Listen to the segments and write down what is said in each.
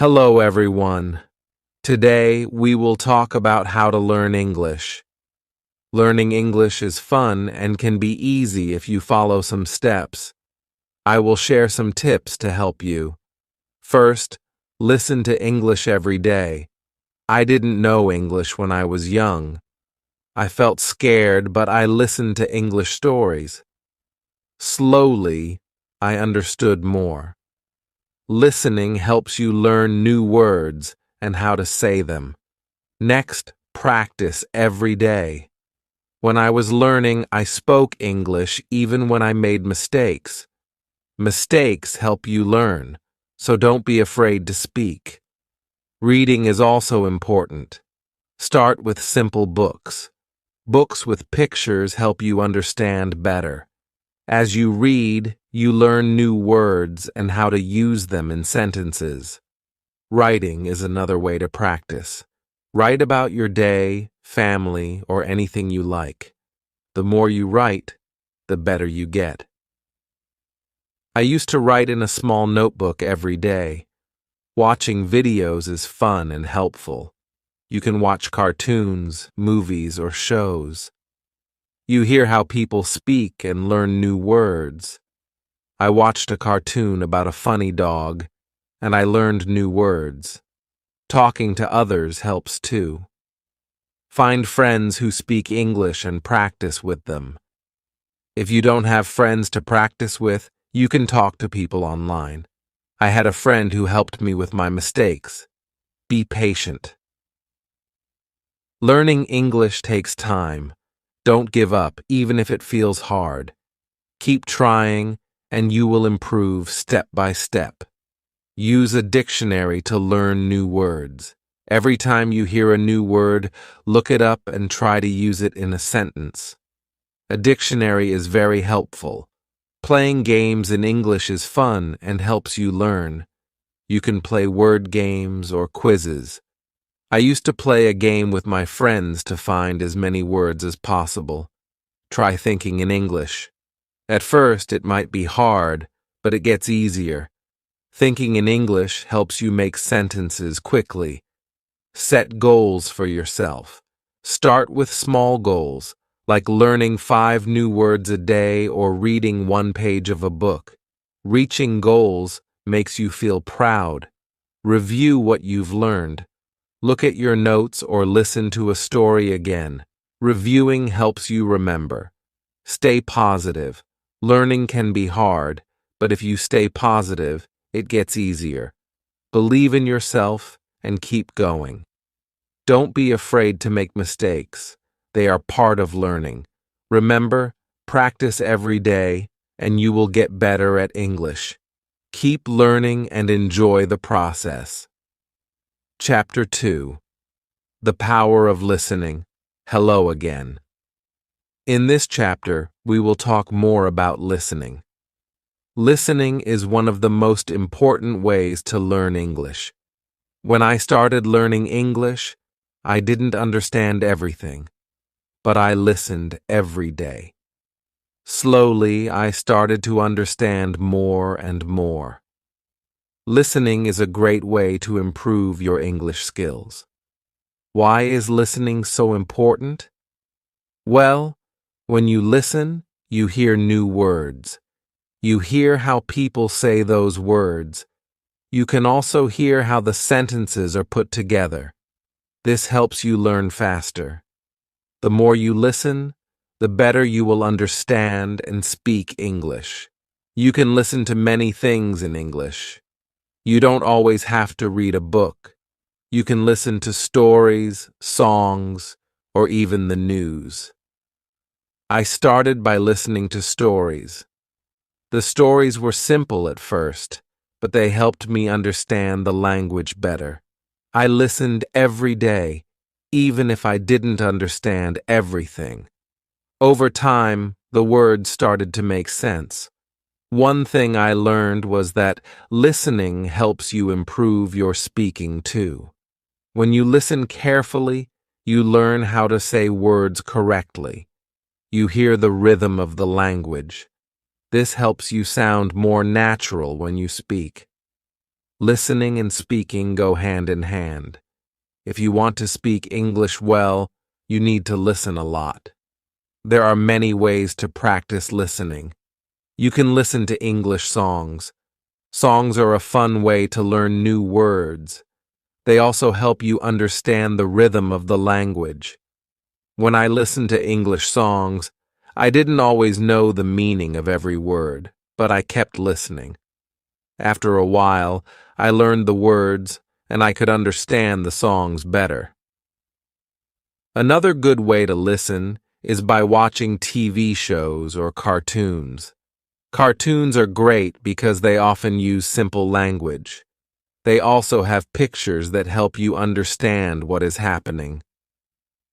Hello, everyone. Today, we will talk about how to learn English. Learning English is fun and can be easy if you follow some steps. I will share some tips to help you. First, listen to English every day. I didn't know English when I was young. I felt scared, but I listened to English stories. Slowly, I understood more. Listening helps you learn new words and how to say them. Next, practice every day. When I was learning, I spoke English even when I made mistakes. Mistakes help you learn, so don't be afraid to speak. Reading is also important. Start with simple books. Books with pictures help you understand better. As you read, you learn new words and how to use them in sentences. Writing is another way to practice. Write about your day, family, or anything you like. The more you write, the better you get. I used to write in a small notebook every day. Watching videos is fun and helpful. You can watch cartoons, movies, or shows. You hear how people speak and learn new words. I watched a cartoon about a funny dog, and I learned new words. Talking to others helps too. Find friends who speak English and practice with them. If you don't have friends to practice with, you can talk to people online. I had a friend who helped me with my mistakes. Be patient. Learning English takes time. Don't give up, even if it feels hard. Keep trying, and you will improve step by step. Use a dictionary to learn new words. Every time you hear a new word, look it up and try to use it in a sentence. A dictionary is very helpful. Playing games in English is fun and helps you learn. You can play word games or quizzes. I used to play a game with my friends to find as many words as possible. Try thinking in English. At first, it might be hard, but it gets easier. Thinking in English helps you make sentences quickly. Set goals for yourself. Start with small goals, like learning 5 new words a day or reading 1 page of a book. Reaching goals makes you feel proud. Review what you've learned. Look at your notes or listen to a story again. Reviewing helps you remember. Stay positive. Learning can be hard, but if you stay positive, it gets easier. Believe in yourself and keep going. Don't be afraid to make mistakes. They are part of learning. Remember, practice every day, and you will get better at English. Keep learning and enjoy the process. Chapter 2. The Power of Listening. Hello again. In this chapter, we will talk more about listening. Listening is one of the most important ways to learn English. When I started learning English, I didn't understand everything, but I listened every day. Slowly, I started to understand more and more. Listening is a great way to improve your English skills. Why is listening so important? Well, when you listen, you hear new words. You hear how people say those words. You can also hear how the sentences are put together. This helps you learn faster. The more you listen, the better you will understand and speak English. You can listen to many things in English. You don't always have to read a book. You can listen to stories, songs, or even the news. I started by listening to stories. The stories were simple at first, but they helped me understand the language better. I listened every day, even if I didn't understand everything. Over time, the words started to make sense. One thing I learned was that listening helps you improve your speaking too. When you listen carefully, you learn how to say words correctly. You hear the rhythm of the language. This helps you sound more natural when you speak. Listening and speaking go hand in hand. If you want to speak English well, you need to listen a lot. There are many ways to practice listening. You can listen to English songs. Songs are a fun way to learn new words. They also help you understand the rhythm of the language. When I listened to English songs, I didn't always know the meaning of every word, but I kept listening. After a while, I learned the words, and I could understand the songs better. Another good way to listen is by watching TV shows or cartoons. Cartoons are great because they often use simple language. They also have pictures that help you understand what is happening.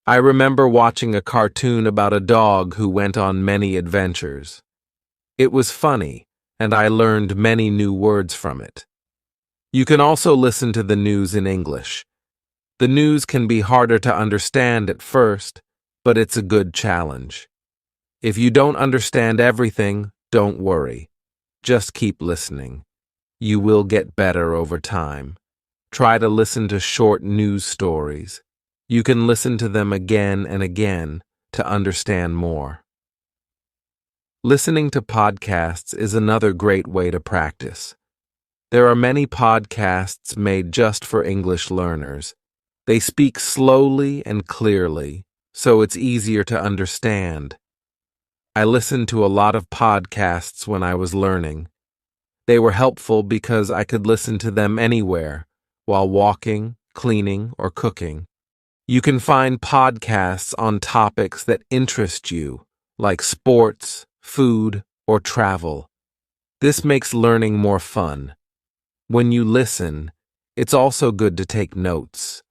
I remember watching a cartoon about a dog who went on many adventures. It was funny, and I learned many new words from it. You can also listen to the news in English. The news can be harder to understand at first, but it's a good challenge. If you don't understand everything, don't worry. Just keep listening. You will get better over time. Try to listen to short news stories. You can listen to them again and again to understand more. Listening to podcasts is another great way to practice. There are many podcasts made just for English learners. They speak slowly and clearly, so it's easier to understand. I listened to a lot of podcasts when I was learning. They were helpful because I could listen to them anywhere, while walking, cleaning, or cooking. You can find podcasts on topics that interest you, like sports, food, or travel. This makes learning more fun. When you listen, it's also good to take notes.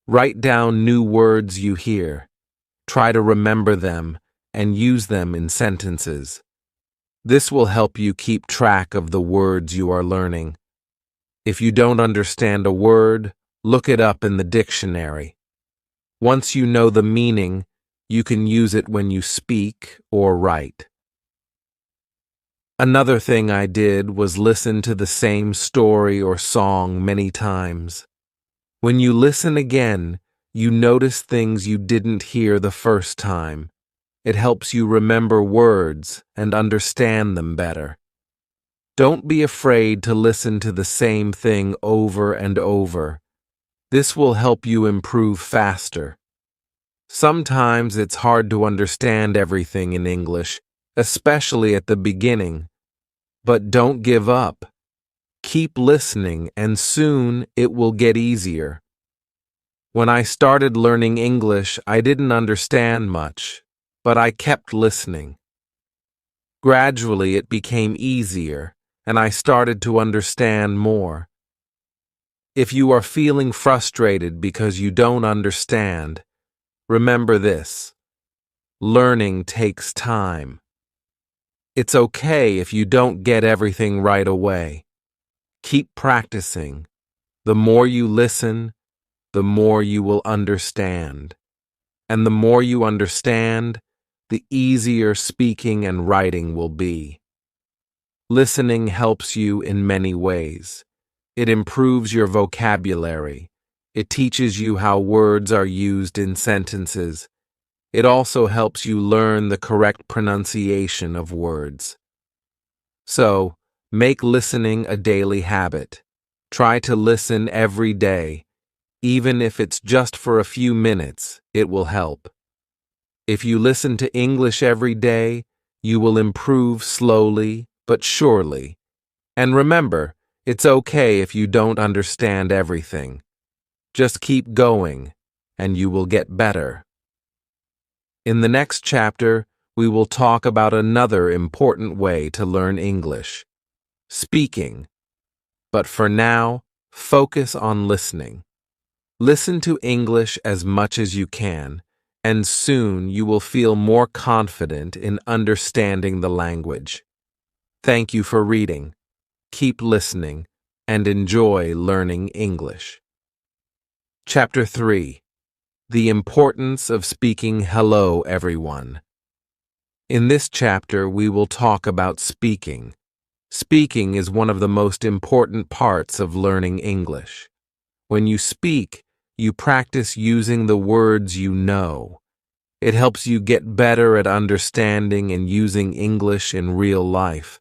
Write down new words you hear. Try to remember them and use them in sentences. This will help you keep track of the words you are learning. If you don't understand a word, look it up in the dictionary. Once you know the meaning, you can use it when you speak or write. Another thing I did was listen to the same story or song many times. When you listen again, you notice things you didn't hear the first time. It helps you remember words and understand them better. Don't be afraid to listen to the same thing over and over. This will help you improve faster. Sometimes it's hard to understand everything in English, especially at the beginning. But don't give up. Keep listening, and soon it will get easier. When I started learning English, I didn't understand much, but I kept listening. Gradually, it became easier, and I started to understand more. If you are feeling frustrated because you don't understand, remember this: learning takes time. It's okay if you don't get everything right away. Keep practicing. The more you listen, the more you will understand. And the more you understand, the easier speaking and writing will be. Listening helps you in many ways. It improves your vocabulary. It teaches you how words are used in sentences. It also helps you learn the correct pronunciation of words. So, make listening a daily habit. Try to listen every day. Even if it's just for a few minutes, it will help. If you listen to English every day, you will improve slowly but surely. And remember, it's okay if you don't understand everything. Just keep going, and you will get better. In the next chapter, we will talk about another important way to learn English: speaking. But for now, focus on listening. Listen to English as much as you can, and soon you will feel more confident in understanding the language. Thank you for reading. Keep listening and enjoy learning English. Chapter 3: The Importance of Speaking Hello, Everyone. In this chapter, we will talk about speaking. Speaking is one of the most important parts of learning English. When you speak, you practice using the words you know. It helps you get better at understanding and using English in real life.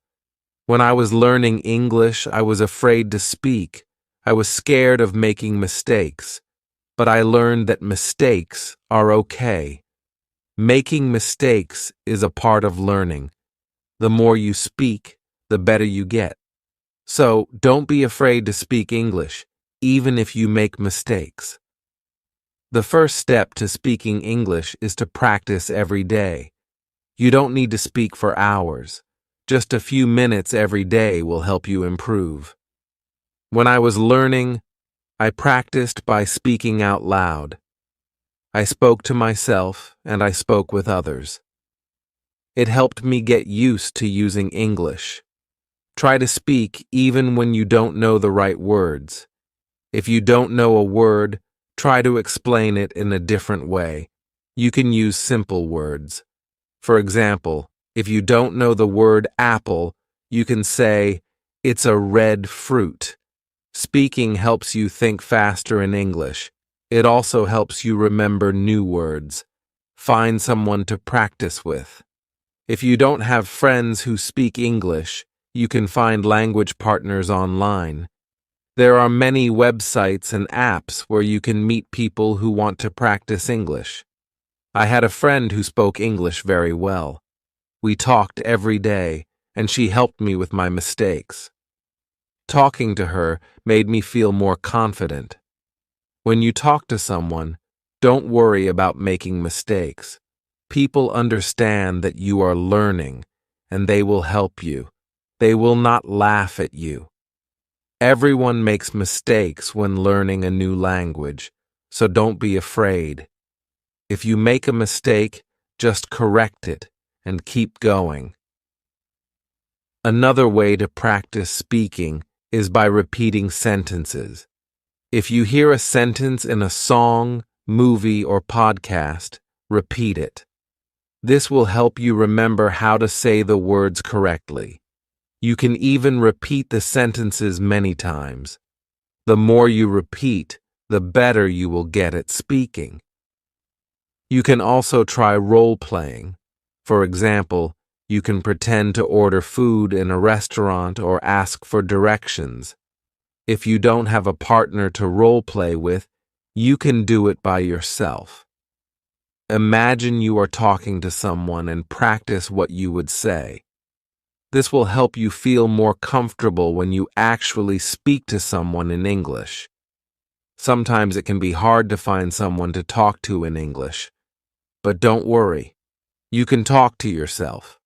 When I was learning English, I was afraid to speak. I was scared of making mistakes. But I learned that mistakes are okay. Making mistakes is a part of learning. The more you speak, the better you get. So don't be afraid to speak English, even if you make mistakes. The first step to speaking English is to practice every day. You don't need to speak for hours. Just a few minutes every day will help you improve. When I was learning, I practiced by speaking out loud. I spoke to myself and I spoke with others. It helped me get used to using English. Try to speak even when you don't know the right words. If you don't know a word, try to explain it in a different way. You can use simple words. For example, if you don't know the word apple, you can say, "It's a red fruit." Speaking helps you think faster in English. It also helps you remember new words. Find someone to practice with. If you don't have friends who speak English, you can find language partners online. There are many websites and apps where you can meet people who want to practice English. I had a friend who spoke English very well. We talked every day, and she helped me with my mistakes. Talking to her made me feel more confident. When you talk to someone, don't worry about making mistakes. People understand that you are learning, and they will help you. They will not laugh at you. Everyone makes mistakes when learning a new language, so don't be afraid. If you make a mistake, just correct it and keep going. Another way to practice speaking is by repeating sentences. If you hear a sentence in a song, movie, or podcast, repeat it. This will help you remember how to say the words correctly. You can even repeat the sentences many times. The more you repeat, the better you will get at speaking. You can also try role-playing. For example, you can pretend to order food in a restaurant or ask for directions. If you don't have a partner to role-play with, you can do it by yourself. Imagine you are talking to someone and practice what you would say. This will help you feel more comfortable when you actually speak to someone in English. Sometimes it can be hard to find someone to talk to in English. But don't worry, you can talk to yourself.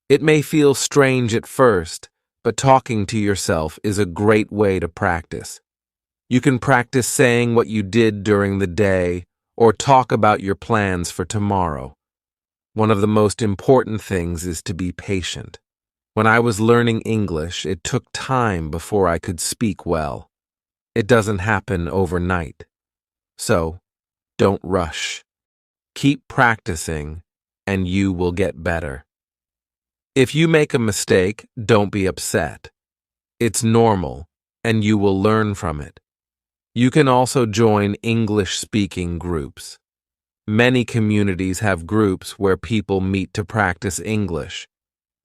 It may feel strange at first, but talking to yourself is a great way to practice. You can practice saying what you did during the day or talk about your plans for tomorrow. One of the most important things is to be patient. When I was learning English, it took time before I could speak well. It doesn't happen overnight. So, don't rush. Keep practicing, and you will get better. If you make a mistake, don't be upset. It's normal, and you will learn from it. You can also join English-speaking groups. Many communities have groups where people meet to practice English.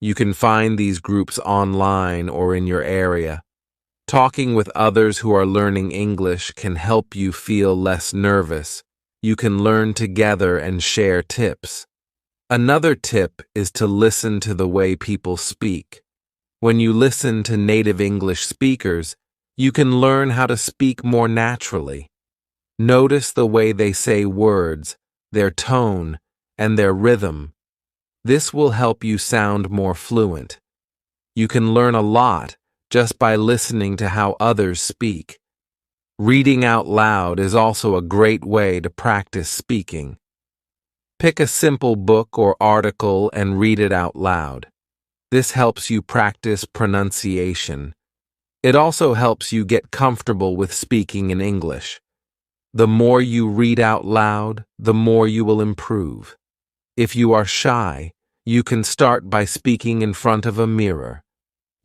You can find these groups online or in your area. Talking with others who are learning English can help you feel less nervous. You can learn together and share tips. Another tip is to listen to the way people speak. When you listen to native English speakers, you can learn how to speak more naturally. Notice the way they say words, their tone, and their rhythm. This will help you sound more fluent. You can learn a lot just by listening to how others speak. Reading out loud is also a great way to practice speaking. Pick a simple book or article and read it out loud. This helps you practice pronunciation. It also helps you get comfortable with speaking in English. The more you read out loud, the more you will improve. If you are shy, you can start by speaking in front of a mirror.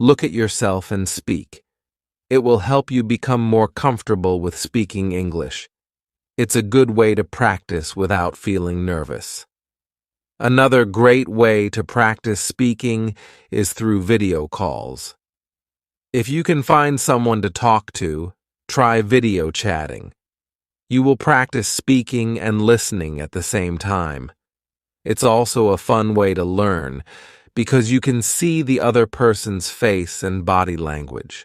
Look at yourself and speak. It will help you become more comfortable with speaking English. It's a good way to practice without feeling nervous. Another great way to practice speaking is through video calls. If you can find someone to talk to, try video chatting. You will practice speaking and listening at the same time. It's also a fun way to learn because you can see the other person's face and body language.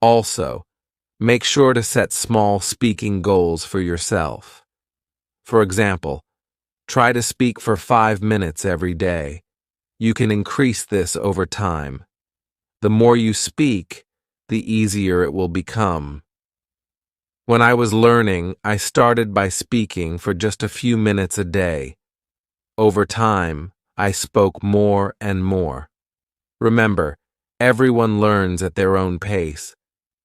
Also, make sure to set small speaking goals for yourself. For example, try to speak for 5 minutes every day. You can increase this over time. The more you speak, the easier it will become. When I was learning, I started by speaking for just a few minutes a day. Over time, I spoke more and more. Remember, everyone learns at their own pace.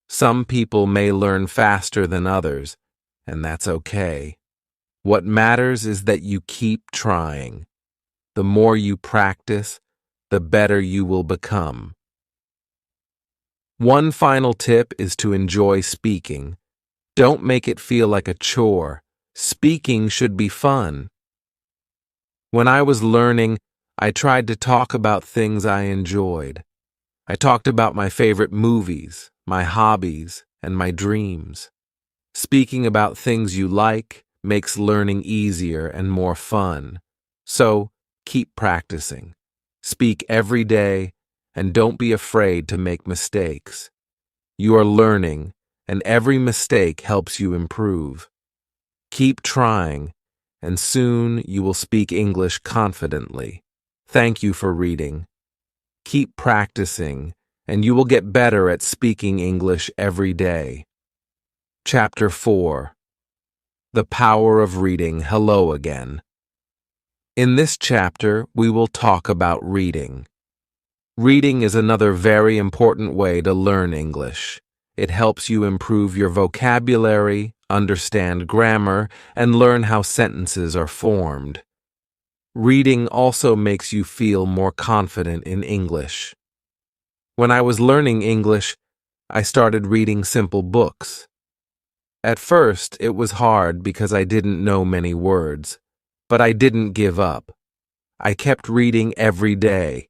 Some people may learn faster than others, and that's okay. What matters is that you keep trying. The more you practice, the better you will become. One final tip is to enjoy speaking. Don't make it feel like a chore. Speaking should be fun. When I was learning, I tried to talk about things I enjoyed. I talked about my favorite movies, my hobbies, and my dreams. Speaking about things you like makes learning easier and more fun. So, keep practicing. Speak every day, and don't be afraid to make mistakes. You are learning, and every mistake helps you improve. Keep trying, and soon you will speak English confidently. Thank you for reading. Keep practicing, and you will get better at speaking English every day. Chapter 4. The Power of Reading. Hello again. In this chapter, we will talk about reading. Reading is another very important way to learn English. It helps you improve your vocabulary, understand grammar, and learn how sentences are formed. Reading also makes you feel more confident in English. When I was learning English, I started reading simple books. At first, it was hard because I didn't know many words, but I didn't give up. I kept reading every day,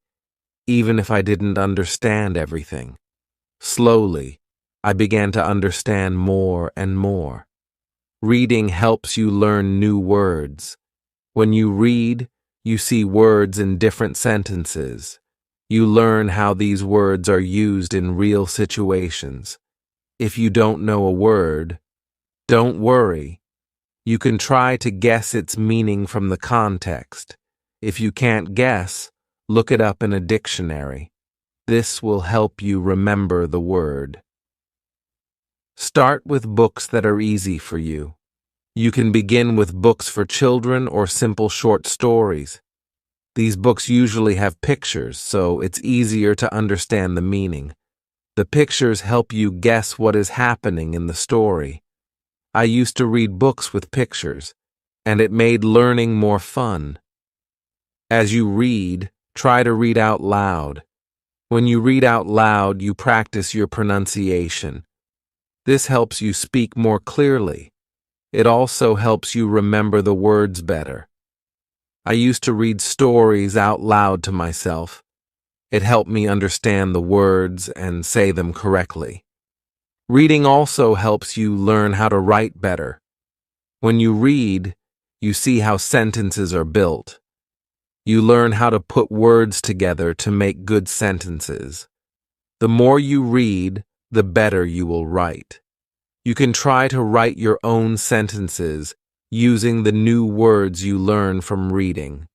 even if I didn't understand everything. Slowly, I began to understand more and more. Reading helps you learn new words. When you read, you see words in different sentences. You learn how these words are used in real situations. If you don't know a word, don't worry. You can try to guess its meaning from the context. If you can't guess, look it up in a dictionary. This will help you remember the word. Start with books that are easy for you. You can begin with books for children or simple short stories. These books usually have pictures, so it's easier to understand the meaning. The pictures help you guess what is happening in the story. I used to read books with pictures, and it made learning more fun. As you read, try to read out loud. When you read out loud, you practice your pronunciation. This helps you speak more clearly. It also helps you remember the words better. I used to read stories out loud to myself. It helped me understand the words and say them correctly. Reading also helps you learn how to write better. When you read, you see how sentences are built. You learn how to put words together to make good sentences. The more you read, the better you will write. You can try to write your own sentences using the new words you learn from reading.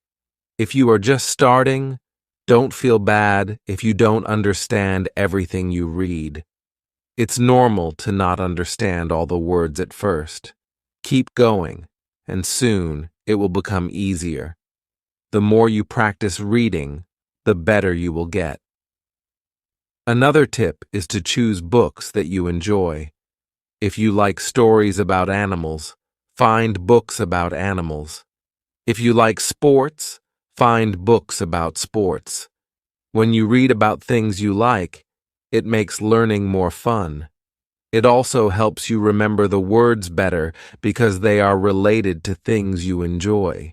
If you are just starting, don't feel bad if you don't understand everything you read. It's normal to not understand all the words at first. Keep going, and soon it will become easier. The more you practice reading, the better you will get. Another tip is to choose books that you enjoy. If you like stories about animals, find books about animals. If you like sports, find books about sports. When you read about things you like, It makes learning more fun. It also helps you remember the words better because they are related to things you enjoy.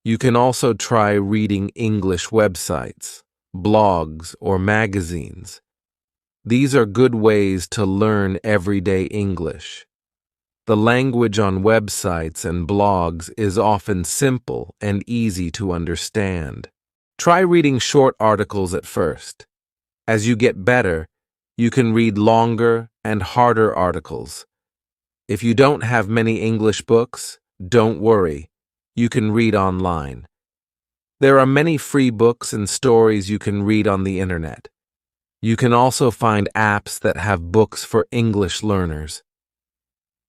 You can also try reading English websites, blogs, or magazines. These are good ways to learn everyday English. The language on websites and blogs is often simple and easy to understand. Try reading short articles at first. As you get better, you can read longer and harder articles. If you don't have many English books, don't worry. You can read online. There are many free books and stories you can read on the internet. You can also find apps that have books for English learners.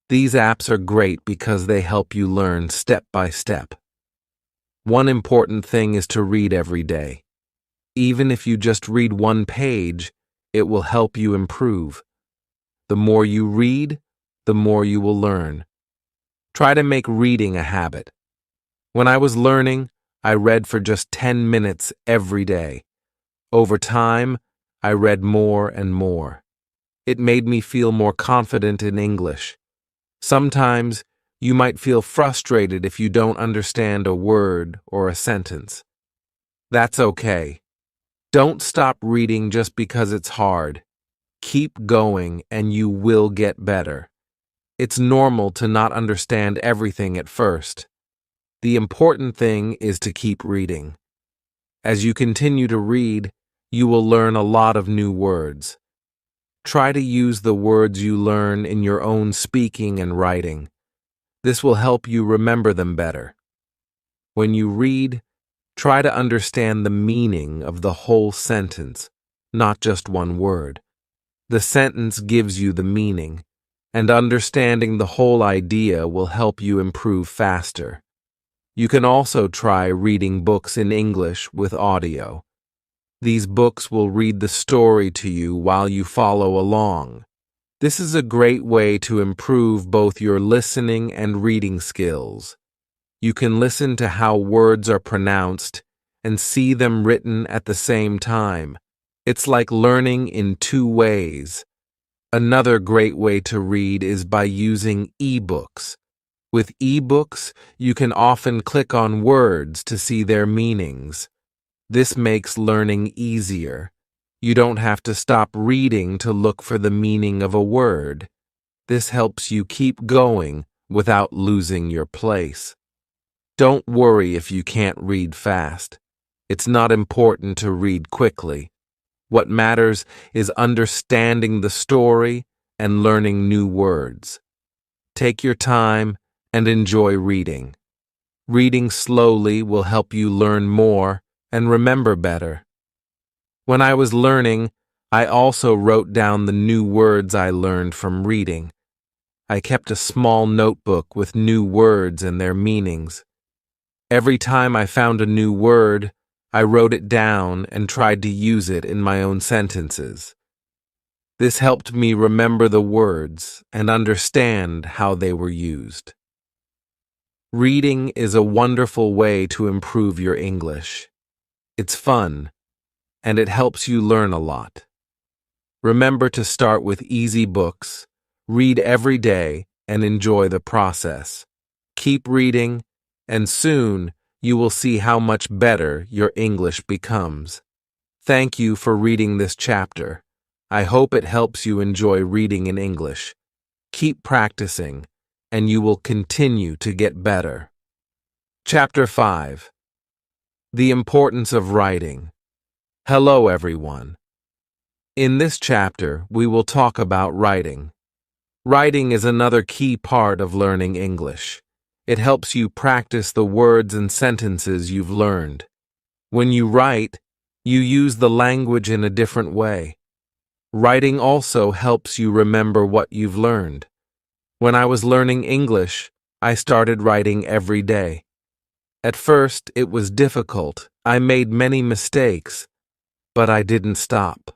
These apps are great because they help you learn step by step. One important thing is to read every day. Even if you just read one page, it will help you improve. The more you read, the more you will learn. Try to make reading a habit. When I was learning, I read for just 10 minutes every day. Over time, I read more and more. It made me feel more confident in English. Sometimes, you might feel frustrated if you don't understand a word or a sentence. That's okay. Don't stop reading just because it's hard. Keep going and you will get better. It's normal to not understand everything at first. The important thing is to keep reading. As you continue to read, you will learn a lot of new words. Try to use the words you learn in your own speaking and writing. This will help you remember them better. When you read, try to understand the meaning of the whole sentence, not just one word. The sentence gives you the meaning, and understanding the whole idea will help you improve faster. You can also try reading books in English with audio. These books will read the story to you while you follow along. This is a great way to improve both your listening and reading skills. You can listen to how words are pronounced and see them written at the same time. It's like learning in two ways. Another great way to read is by using ebooks. With ebooks, you can often click on words to see their meanings. This makes learning easier. You don't have to stop reading to look for the meaning of a word. This helps you keep going without losing your place. Don't worry if you can't read fast. It's not important to read quickly. What matters is understanding the story and learning new words. Take your time and enjoy reading. Reading slowly will help you learn more and remember better. When I was learning, I also wrote down the new words I learned from reading. I kept a small notebook with new words and their meanings. Every time I found a new word, I wrote it down and tried to use it in my own sentences. This helped me remember the words and understand how they were used. Reading is a wonderful way to improve your English. It's fun, and it helps you learn a lot. Remember to start with easy books, read every day, and enjoy the process. Keep reading, and soon you will see how much better your English becomes. Thank you for reading this chapter. I hope it helps you enjoy reading in English. Keep practicing, and you will continue to get better. Chapter 5. The importance of writing. Hello, everyone. In this chapter, we will talk about writing. Writing is another key part of learning English. It helps you practice the words and sentences you've learned. When you write, you use the language in a different way. Writing also helps you remember what you've learned. When I was learning English, I started writing every day. At first, it was difficult. I made many mistakes, but I didn't stop.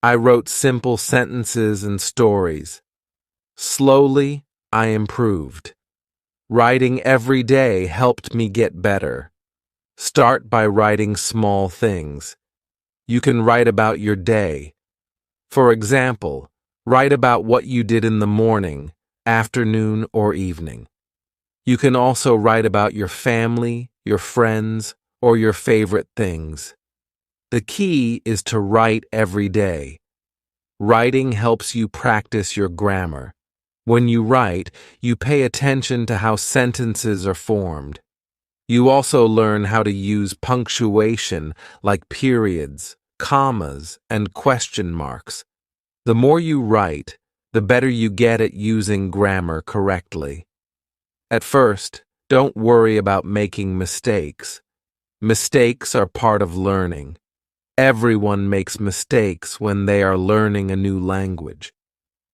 I wrote simple sentences and stories. Slowly, I improved. Writing every day helped me get better. Start by writing small things. You can write about your day. For example, write about what you did in the morning, afternoon, or evening. You can also write about your family, your friends, or your favorite things. The key is to write every day. Writing helps you practice your grammar. When you write, you pay attention to how sentences are formed. You also learn how to use punctuation like periods, commas, and question marks. The more you write, the better you get at using grammar correctly. At first, don't worry about making mistakes. Mistakes are part of learning. Everyone makes mistakes when they are learning a new language.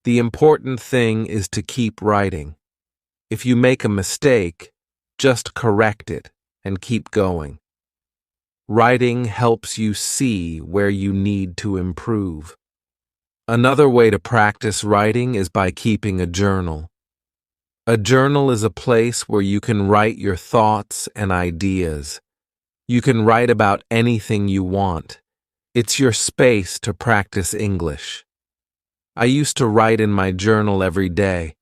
The important thing is to keep writing. If you make a mistake, just correct it and keep going. Writing helps you see where you need to improve. Another way to practice writing is by keeping a journal. A journal is a place where you can write your thoughts and ideas. You can write about anything you want. It's your space to practice English. I used to write in my journal every day.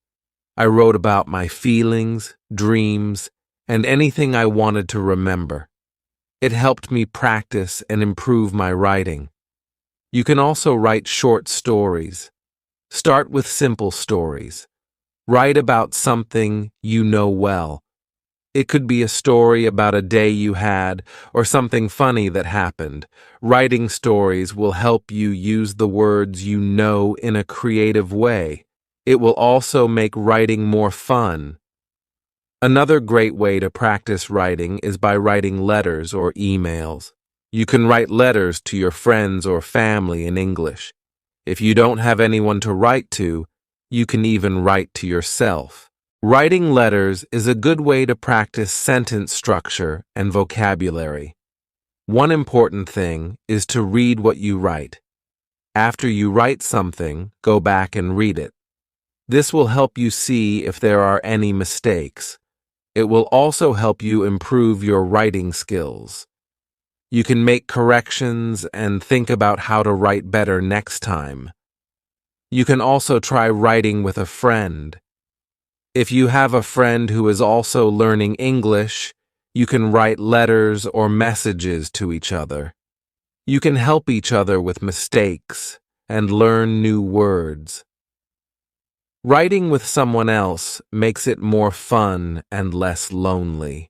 I wrote about my feelings, dreams, and anything I wanted to remember. It helped me practice and improve my writing. You can also write short stories. Start with simple stories. Write about something you know well. It could be a story about a day you had or something funny that happened. Writing stories will help you use the words you know in a creative way. It will also make writing more fun. Another great way to practice writing is by writing letters or emails. You can write letters to your friends or family in English. If you don't have anyone to write to, you can even write to yourself. Writing letters is a good way to practice sentence structure and vocabulary. One important thing is to read what you write. After you write something, go back and read it. This will help you see if there are any mistakes. It will also help you improve your writing skills. You can make corrections and think about how to write better next time. You can also try writing with a friend. If you have a friend who is also learning English, you can write letters or messages to each other. You can help each other with mistakes and learn new words. Writing with someone else makes it more fun and less lonely.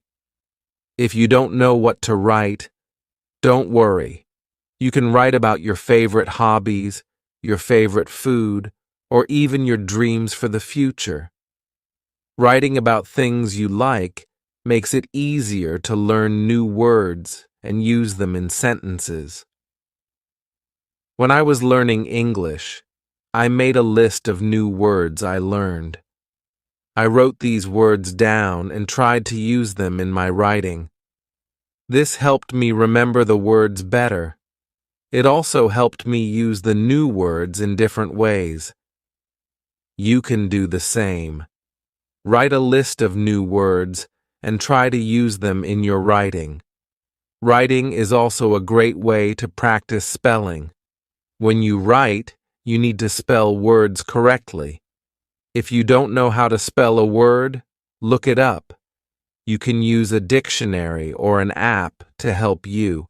If you don't know what to write, don't worry. You can write about your favorite hobbies, your favorite food, or even your dreams for the future. Writing about things you like makes it easier to learn new words and use them in sentences. When I was learning English, I made a list of new words I learned. I wrote these words down and tried to use them in my writing. This helped me remember the words better. It also helped me use the new words in different ways. You can do the same. Write a list of new words and try to use them in your writing. Writing is also a great way to practice spelling. When you write, you need to spell words correctly. If you don't know how to spell a word, look it up. You can use a dictionary or an app to help you.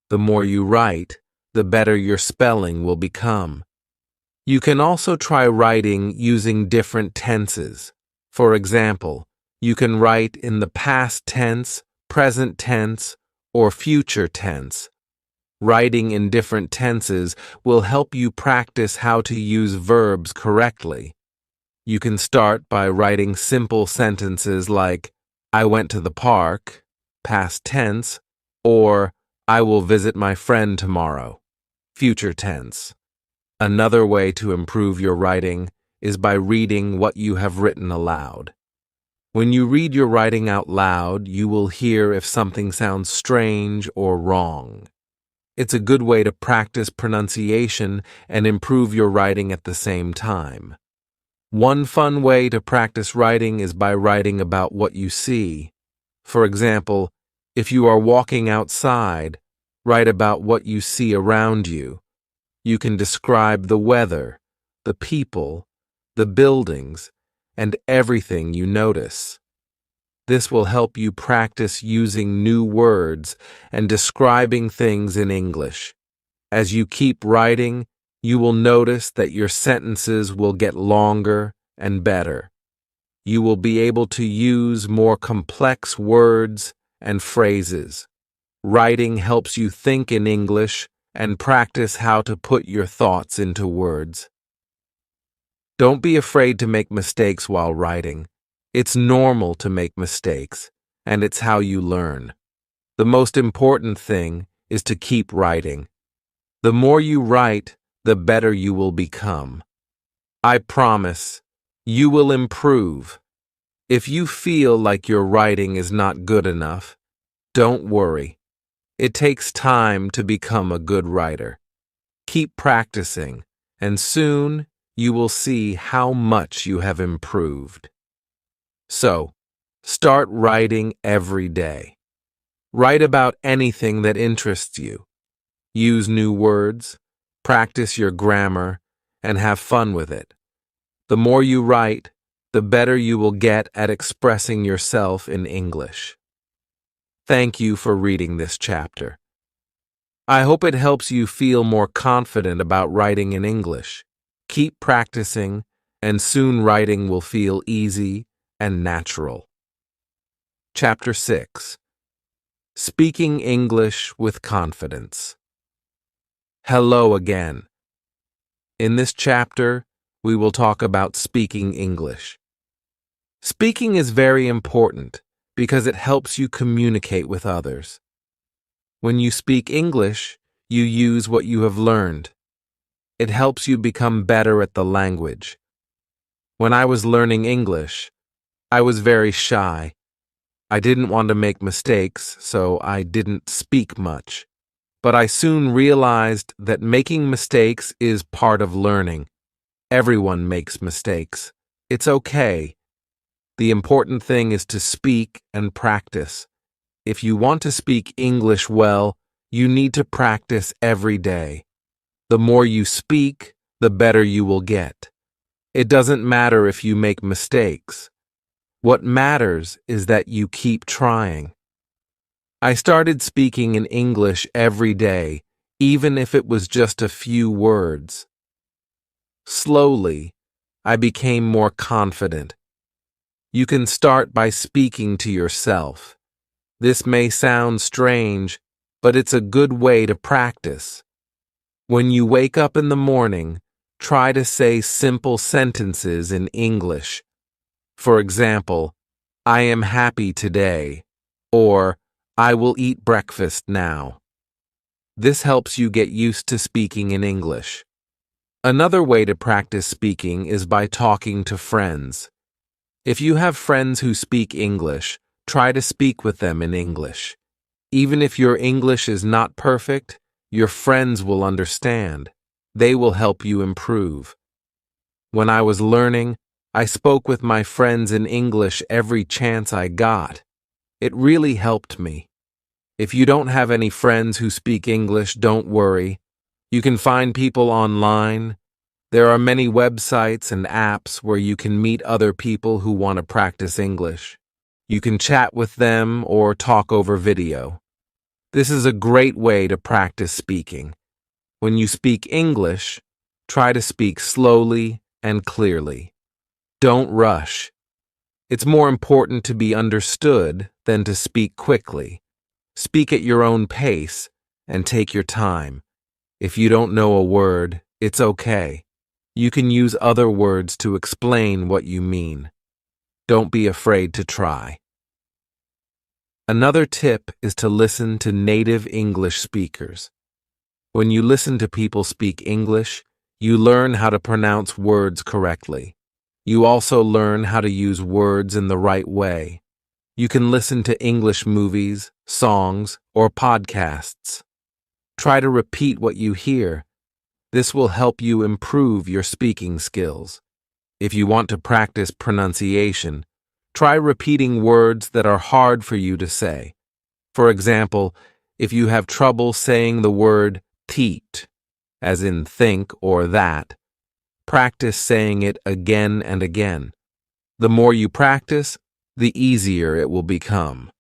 The more you write, the better your spelling will become. You can also try writing using different tenses. For example, you can write in the past tense, present tense, or future tense. Writing in different tenses will help you practice how to use verbs correctly. You can start by writing simple sentences like, I went to the park, past tense, or I will visit my friend tomorrow, future tense. Another way to improve your writing is by reading what you have written aloud. When you read your writing out loud, you will hear if something sounds strange or wrong. It's a good way to practice pronunciation and improve your writing at the same time. One fun way to practice writing is by writing about what you see. For example, if you are walking outside, write about what you see around you. you can describe the weather, the people, the buildings, and everything you notice. This will help you practice using new words and describing things in English. As you keep writing, you will notice that your sentences will get longer and better. You will be able to use more complex words and phrases. Writing helps you think in English and practice how to put your thoughts into words. Don't be afraid to make mistakes while writing. It's normal to make mistakes, and it's how you learn. The most important thing is to keep writing. The more you write, the better you will become. I promise, you will improve. If you feel like your writing is not good enough, don't worry. It takes time to become a good writer. Keep practicing, and soon you will see how much you have improved. So, start writing every day. Write about anything that interests you. Use new words, practice your grammar, and have fun with it. The more you write, the better you will get at expressing yourself in English. Thank you for reading this chapter. I hope it helps you feel more confident about writing in English. Keep practicing, and soon writing will feel easy and natural. Chapter 6. Speaking English with Confidence. Hello again. In this chapter, we will talk about speaking English. Speaking is very important because it helps you communicate with others. When you speak English, you use what you have learned. It helps you become better at the language. When I was learning English, I was very shy. I didn't want to make mistakes, so I didn't speak much. But I soon realized that making mistakes is part of learning. Everyone makes mistakes. It's okay. The important thing is to speak and practice. If you want to speak English well, you need to practice every day. The more you speak, the better you will get. It doesn't matter if you make mistakes. What matters is that you keep trying. I started speaking in English every day, even if it was just a few words. Slowly, I became more confident. You can start by speaking to yourself. This may sound strange, but it's a good way to practice. When you wake up in the morning, try to say simple sentences in English. For example, I am happy today, or I will eat breakfast now. This helps you get used to speaking in English. Another way to practice speaking is by talking to friends. If you have friends who speak English, try to speak with them in English. Even if your English is not perfect, your friends will understand. They will help you improve. When I was learning, I spoke with my friends in English every chance I got. It really helped me. If you don't have any friends who speak English, don't worry. You can find people online. There are many websites and apps where you can meet other people who want to practice English. You can chat with them or talk over video. This is a great way to practice speaking. When you speak English, try to speak slowly and clearly. Don't rush. It's more important to be understood than to speak quickly. Speak at your own pace and take your time. If you don't know a word, it's okay. You can use other words to explain what you mean. Don't be afraid to try. Another tip is to listen to native English speakers. When you listen to people speak English, you learn how to pronounce words correctly. You also learn how to use words in the right way. You can listen to English movies, songs, or podcasts. Try to repeat what you hear. This will help you improve your speaking skills. If you want to practice pronunciation, try repeating words that are hard for you to say. For example, if you have trouble saying the word teat, as in think or that. Practice saying it again and again. The more you practice, the easier it will become.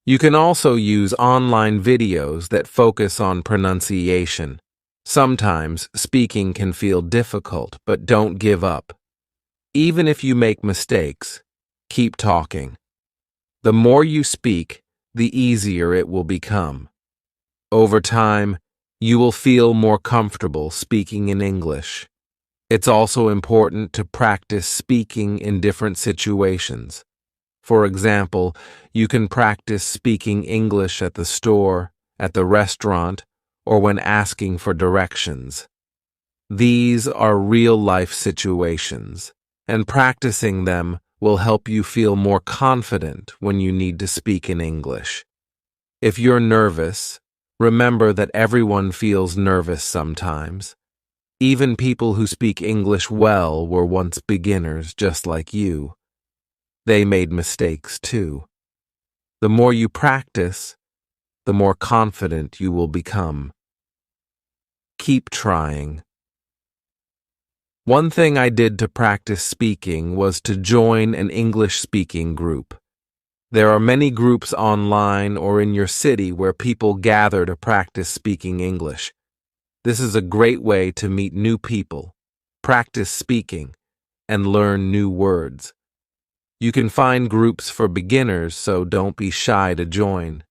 You can also use online videos that focus on pronunciation. Sometimes speaking can feel difficult, but don't give up. Even if you make mistakes, keep talking. The more you speak, the easier it will become. Over time, you will feel more comfortable speaking in English. It's also important to practice speaking in different situations. For example, you can practice speaking English at the store, at the restaurant, or when asking for directions. These are real-life situations, and practicing them will help you feel more confident when you need to speak in English. If you're nervous, remember that everyone feels nervous sometimes. Even people who speak English well were once beginners just like you. They made mistakes too. The more you practice, the more confident you will become. Keep trying. One thing I did to practice speaking was to join an English-speaking group. There are many groups online or in your city where people gather to practice speaking English. This is a great way to meet new people, practice speaking, and learn new words. You can find groups for beginners, so don't be shy to join.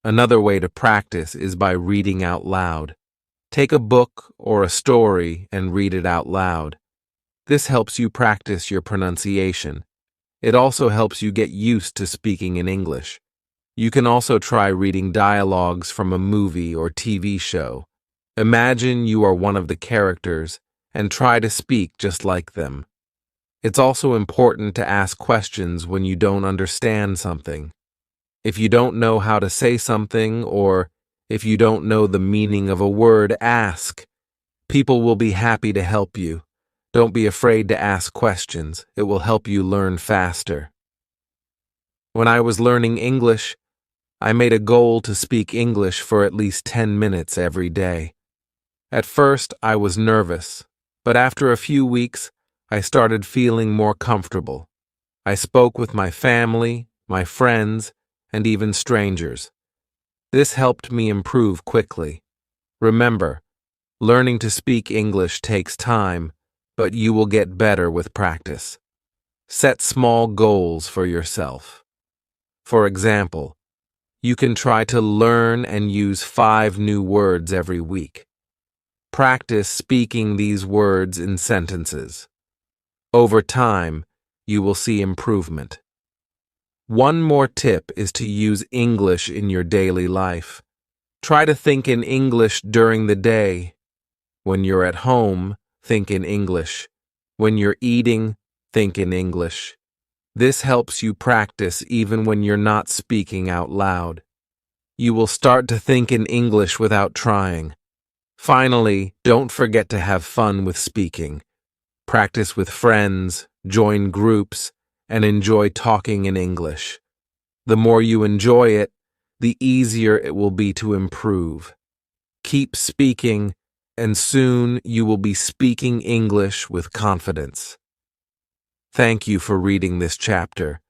Another way to practice is by reading out loud. Take a book or a story and read it out loud. This helps you practice your pronunciation. It also helps you get used to speaking in English. You can also try reading dialogues from a movie or TV show. Imagine you are one of the characters and try to speak just like them. It's also important to ask questions when you don't understand something. If you don't know how to say something or if you don't know the meaning of a word, ask. People will be happy to help you. Don't be afraid to ask questions. It will help you learn faster. When I was learning English, I made a goal to speak English for at least 10 minutes every day. At first, I was nervous, but after a few weeks, I started feeling more comfortable. I spoke with my family, my friends, and even strangers. This helped me improve quickly. Remember, learning to speak English takes time, but you will get better with practice. Set small goals for yourself. For example, you can try to learn and use 5 new words every week. Practice speaking these words in sentences. Over time, you will see improvement. One more tip is to use English in your daily life. Try to think in English during the day. When you're at home, think in English. When you're eating, think in English. This helps you practice even when you're not speaking out loud. You will start to think in English without trying. Finally, don't forget to have fun with speaking. Practice with friends, join groups, and enjoy talking in English. The more you enjoy it, the easier it will be to improve. Keep speaking, and soon you will be speaking English with confidence. Thank you for reading this chapter.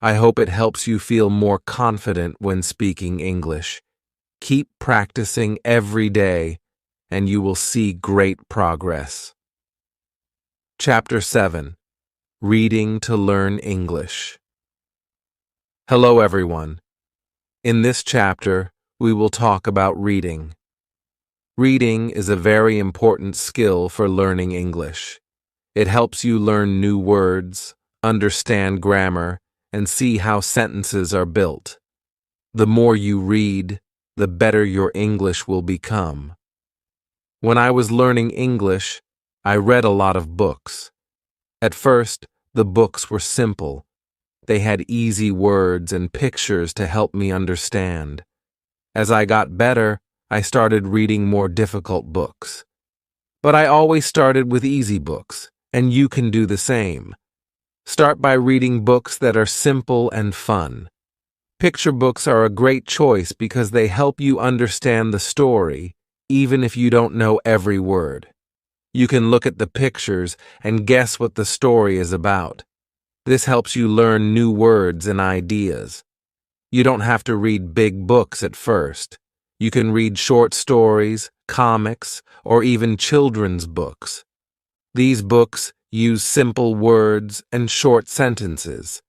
I hope it helps you feel more confident when speaking English. Keep practicing every day, and you will see great progress. Chapter 7. Reading to Learn English. Hello, everyone. In this chapter, we will talk about reading. Reading is a very important skill for learning English. It helps you learn new words, understand grammar, and see how sentences are built. The more you read, the better your English will become. When I was learning English, I read a lot of books. At first, the books were simple. They had easy words and pictures to help me understand. As I got better, I started reading more difficult books. But I always started with easy books, and you can do the same. Start by reading books that are simple and fun. Picture books are a great choice because they help you understand the story, even if you don't know every word. You can look at the pictures and guess what the story is about. This helps you learn new words and ideas. You don't have to read big books at first. You can read short stories, comics, or even children's books. These books use simple words and short sentences.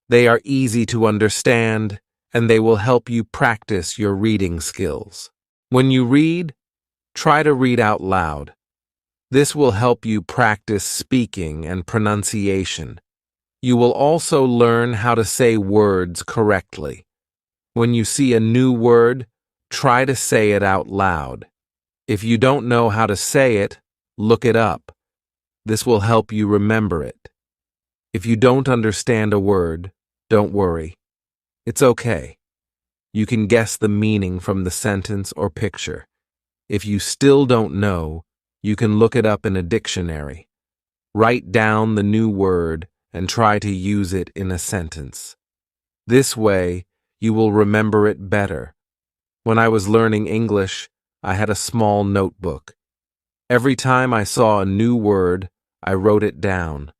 They are easy to understand, and they will help you practice your reading skills. When you read, try to read out loud. This will help you practice speaking and pronunciation. You will also learn how to say words correctly. When you see a new word, try to say it out loud. If you don't know how to say it, look it up. This will help you remember it. If you don't understand a word, don't worry. It's okay. You can guess the meaning from the sentence or picture. If you still don't know, you can look it up in a dictionary. Write down the new word and try to use it in a sentence. This way, you will remember it better. When I was learning English, I had a small notebook. Every time I saw a new word, I wrote it down.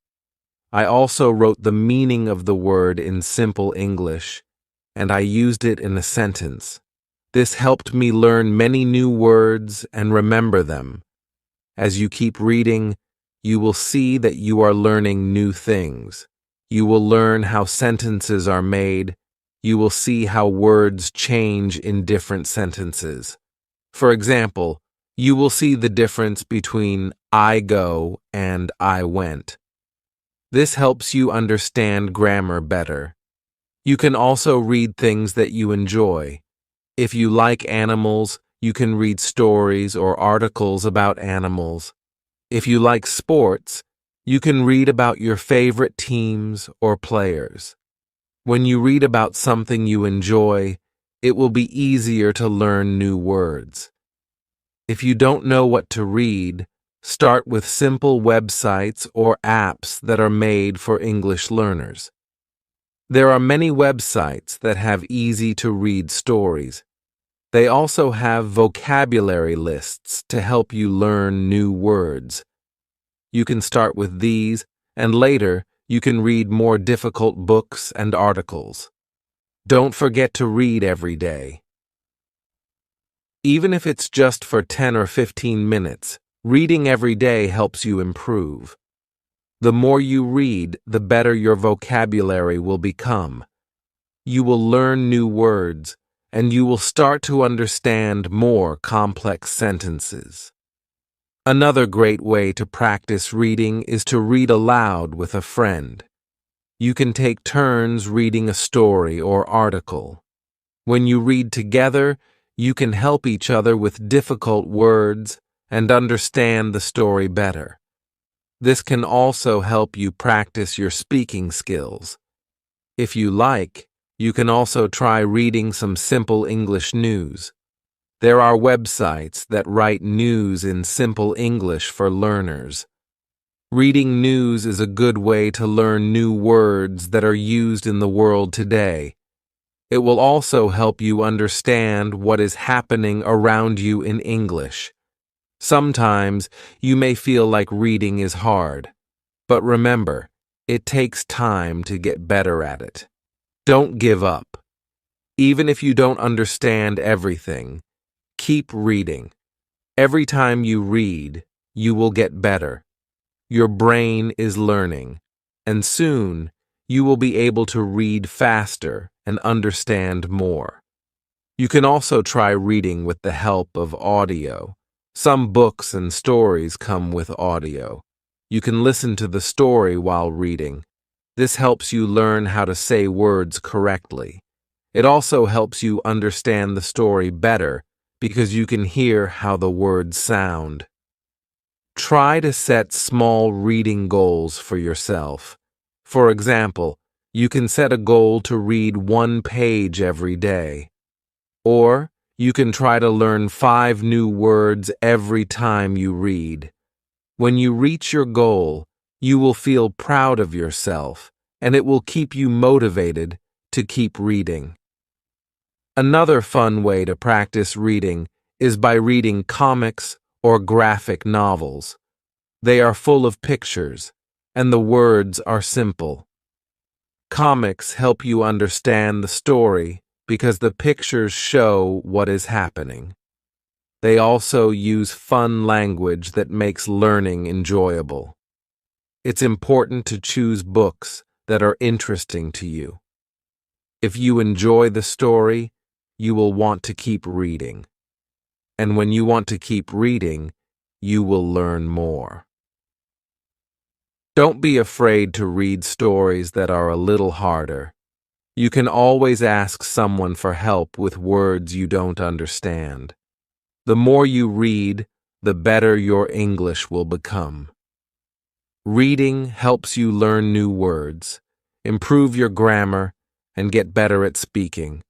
I also wrote the meaning of the word in simple English, and I used it in a sentence. This helped me learn many new words and remember them. As you keep reading, you will see that you are learning new things. You will learn how sentences are made. You will see how words change in different sentences. For example, you will see the difference between I go and I went. This helps you understand grammar better. You can also read things that you enjoy. If you like animals, you can read stories or articles about animals. If you like sports, you can read about your favorite teams or players. When you read about something you enjoy, it will be easier to learn new words. If you don't know what to read, start with simple websites or apps that are made for English learners. There are many websites that have easy-to-read stories. They also have vocabulary lists to help you learn new words. You can start with these, and later you can read more difficult books and articles. Don't forget to read every day. Even if it's just for 10 or 15 minutes, reading every day helps you improve. The more you read, the better your vocabulary will become. You will learn new words, and you will start to understand more complex sentences. Another great way to practice reading is to read aloud with a friend. You can take turns reading a story or article. When you read together, you can help each other with difficult words and understand the story better. This can also help you practice your speaking skills. If you like, you can also try reading some simple English news. There are websites that write news in simple English for learners. Reading news is a good way to learn new words that are used in the world today. It will also help you understand what is happening around you in English. Sometimes you may feel like reading is hard, but remember, it takes time to get better at it. Don't give up. Even if you don't understand everything, keep reading. Every time you read, you will get better. Your brain is learning, and soon you will be able to read faster and understand more. You can also try reading with the help of audio. Some books and stories come with audio. You can listen to the story while reading. This helps you learn how to say words correctly. It also helps you understand the story better because you can hear how the words sound. Try to set small reading goals for yourself. For example, you can set a goal to read 1 page every day. Or you can try to learn 5 new words every time you read. When you reach your goal, you will feel proud of yourself, and it will keep you motivated to keep reading. Another fun way to practice reading is by reading comics or graphic novels. They are full of pictures, and the words are simple. Comics help you understand the story because the pictures show what is happening. They also use fun language that makes learning enjoyable. It's important to choose books that are interesting to you. If you enjoy the story, you will want to keep reading. And when you want to keep reading, you will learn more. Don't be afraid to read stories that are a little harder. You can always ask someone for help with words you don't understand. The more you read, the better your English will become. Reading helps you learn new words, improve your grammar, and get better at speaking.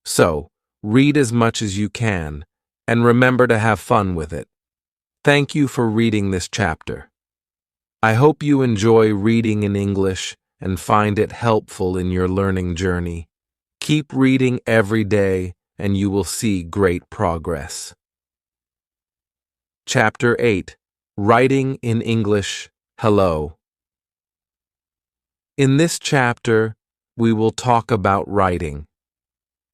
So, read as much as you can, and remember to have fun with it. Thank you for reading this chapter. I hope you enjoy reading in English and find it helpful in your learning journey. Keep reading every day, and you will see great progress. Chapter 8. Writing in English. Hello. In this chapter, we will talk about writing.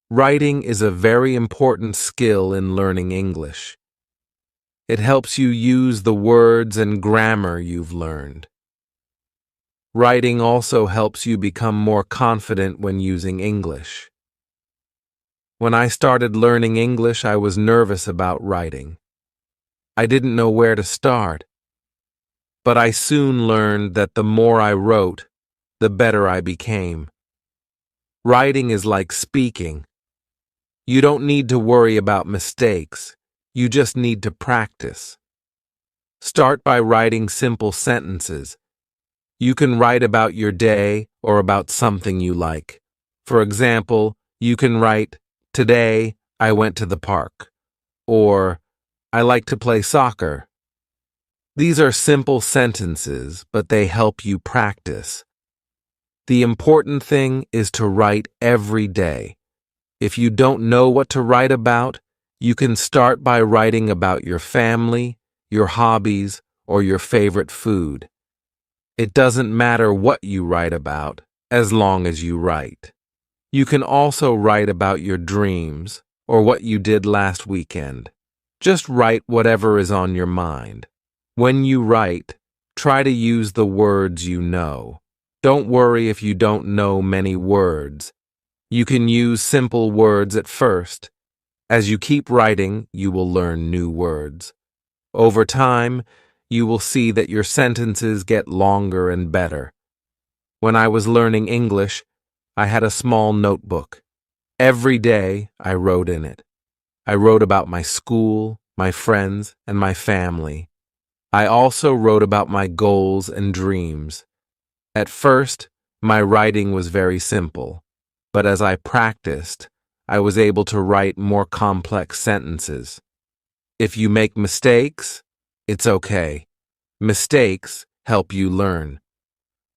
Writing is a very important skill in learning English. It helps you use the words and grammar you've learned. Writing also helps you become more confident when using English. When I started learning English, I was nervous about writing. I didn't know where to start. But I soon learned that the more I wrote, the better I became. Writing is like speaking. You don't need to worry about mistakes. You just need to practice. Start by writing simple sentences. You can write about your day or about something you like. For example, you can write, "Today, I went to the park," or "I like to play soccer." These are simple sentences, but they help you practice. The important thing is to write every day. If you don't know what to write about, you can start by writing about your family, your hobbies, or your favorite food. It doesn't matter what you write about, as long as you write. You can also write about your dreams or what you did last weekend. Just write whatever is on your mind. When you write, try to use the words you know. Don't worry if you don't know many words. You can use simple words at first. As you keep writing, you will learn new words. Over time, you will see that your sentences get longer and better. When I was learning English, I had a small notebook. Every day, I wrote in it. I wrote about my school, my friends, and my family. I also wrote about my goals and dreams. At first, my writing was very simple, but as I practiced, I was able to write more complex sentences. If you make mistakes, it's okay. Mistakes help you learn.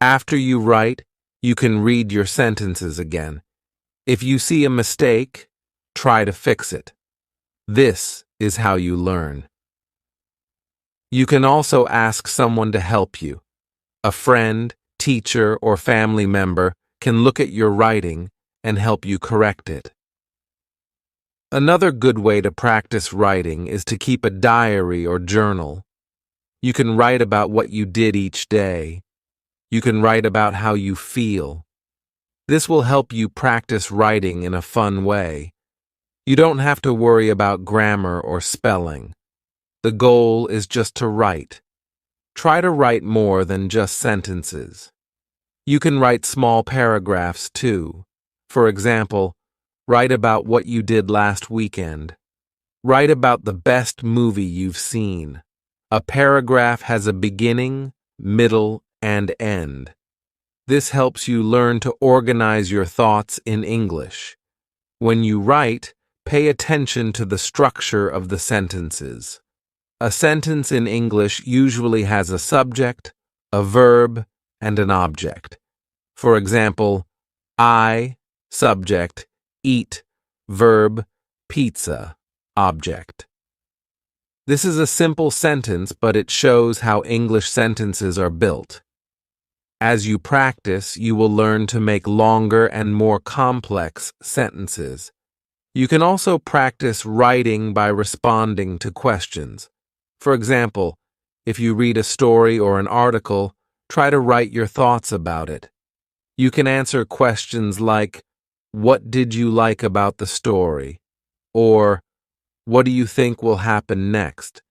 After you write, you can read your sentences again. If you see a mistake, try to fix it. This is how you learn. You can also ask someone to help you. A friend, teacher, or family member can look at your writing and help you correct it. Another good way to practice writing is to keep a diary or journal. You can write about what you did each day. You can write about how you feel. This will help you practice writing in a fun way. You don't have to worry about grammar or spelling. The goal is just to write. Try to write more than just sentences. You can write small paragraphs too. For example, write about what you did last weekend. Write about the best movie you've seen. A paragraph has a beginning, middle, and end. This helps you learn to organize your thoughts in English. When you write, pay attention to the structure of the sentences. A sentence in English usually has a subject, a verb, and an object. For example, I, subject, eat, verb, pizza. object. This is a simple sentence, but it shows how English sentences are built. As you practice, you will learn to make longer and more complex sentences. You can also practice writing by responding to questions. For example, if you read a story or an article, try to write your thoughts about it. You can answer questions like, "What did you like about the story?" or "What do you think will happen next?"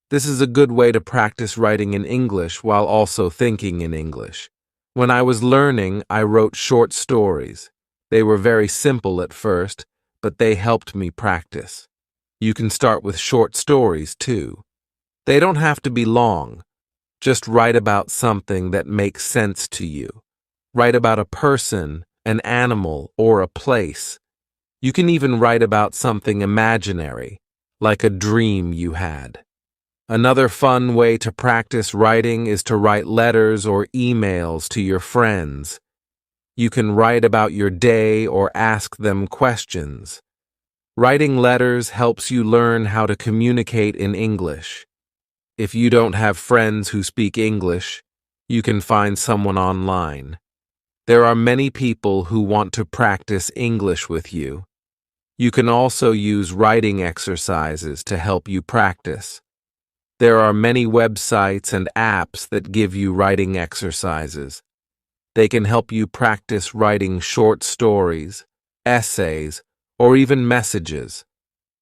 This is a good way to practice writing in English while also thinking in English. When I was learning, I wrote short stories. They were very simple at first, but they helped me practice. You can start with short stories too. They don't have to be long. Just write about something that makes sense to you. Write about a person, an animal, or a place. You can even write about something imaginary, like a dream you had. Another fun way to practice writing is to write letters or emails to your friends. You can write about your day or ask them questions. Writing letters helps you learn how to communicate in English. If you don't have friends who speak English, you can find someone online. There are many people who want to practice English with you. You can also use writing exercises to help you practice. There are many websites and apps that give you writing exercises. They can help you practice writing short stories, essays, or even messages.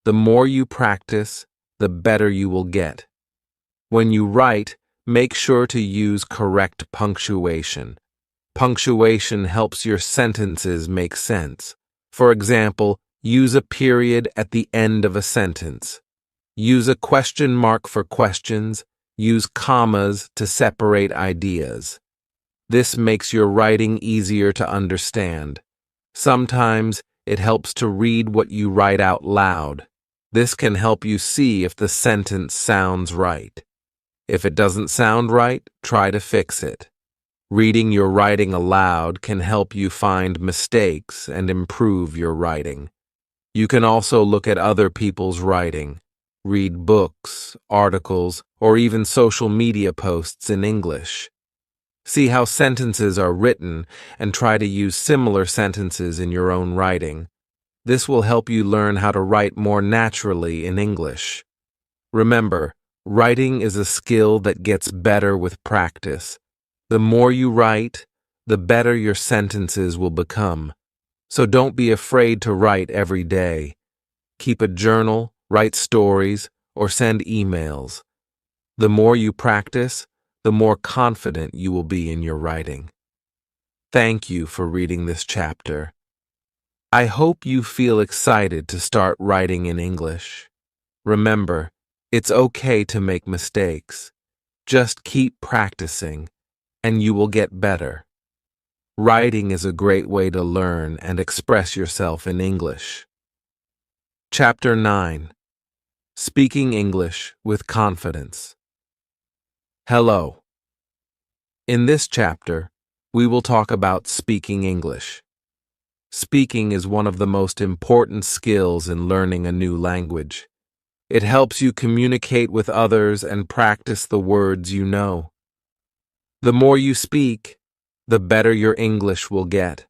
The more you practice, the better you will get. When you write, make sure to use correct punctuation. Punctuation helps your sentences make sense. For example, use a period at the end of a sentence. Use a question mark for questions. Use commas to separate ideas. This makes your writing easier to understand. Sometimes it helps to read what you write out loud. This can help you see if the sentence sounds right. If it doesn't sound right, try to fix it. Reading your writing aloud can help you find mistakes and improve your writing. You can also look at other people's writing. Read books, articles, or even social media posts in English. See how sentences are written and try to use similar sentences in your own writing. This will help you learn how to write more naturally in English. Remember, writing is a skill that gets better with practice. The more you write, the better your sentences will become. So don't be afraid to write every day. Keep a journal, write stories, or send emails. The more you practice, the more confident you will be in your writing. Thank you for reading this chapter. I hope you feel excited to start writing in English. Remember, it's okay to make mistakes. Just keep practicing, and you will get better. Writing is a great way to learn and express yourself in English. Chapter 9. Speaking English with Confidence. Hello. In this chapter, we will talk about speaking English. Speaking is one of the most important skills in learning a new language. It helps you communicate with others and practice the words you know. The more you speak, the better your English will get.